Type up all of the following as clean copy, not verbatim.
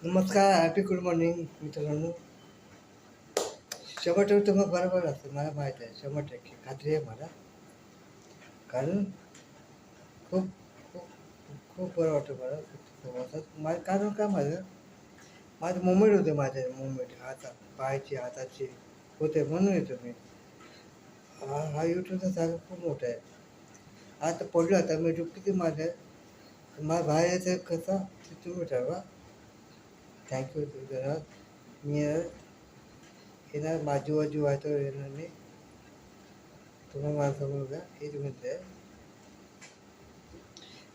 नमस्कार, happy good morning मित्रांनो. 100% मग बरोबर असतं, मला माहीत आहे. 100% खात्री आहे मला. कारण खूप खूप खूप बरं वाटतं मला प्रवासात. माझं कारण काय माझे मुवमेंट होते, माझे मुवमेंट पायाचे हाताचे होते म्हणून येतो मी. हा यूट्यूबचा जागा खूप मोठा आहे. आता पडलो, आता मी किती माझं मला बाहेर यायचं कसा ते तुम्ही ठरवा. थँक्यू धन्यवाद. मी येणार माझी व्हायचं येणार नाही. तुम्ही मला समोर घ्या. हेच म्हणते आहे,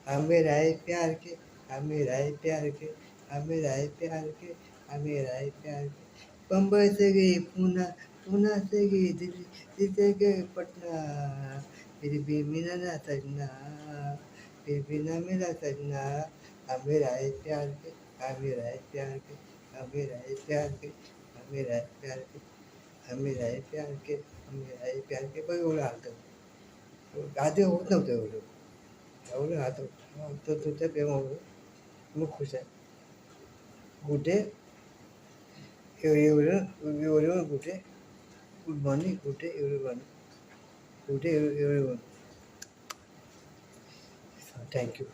हमें राय प्यार के, हमें राय प्यार के, हमें राय प्यार के, हमें राय प्यार के. बम्बई से गई पूना, पूना से गई दिल्ली, दिल्ली से गई पटना, फिर भी मिला ना सजना, फिर भी ना मिला सजना. हमें राय प्यार के, हमें राय प्यार के, हमें राय प्यार के, हमें राय प्यार के, हमें राय प्यार के, हमें राय प्यार के. पण एवढं आलं आधी होत नव्हतं एवढं आता तर तुमच्या प्रेमामुळे मी खुश आहे. गुड डे एवढं good day, good morning, good day everyone, good day everyone. Thank you.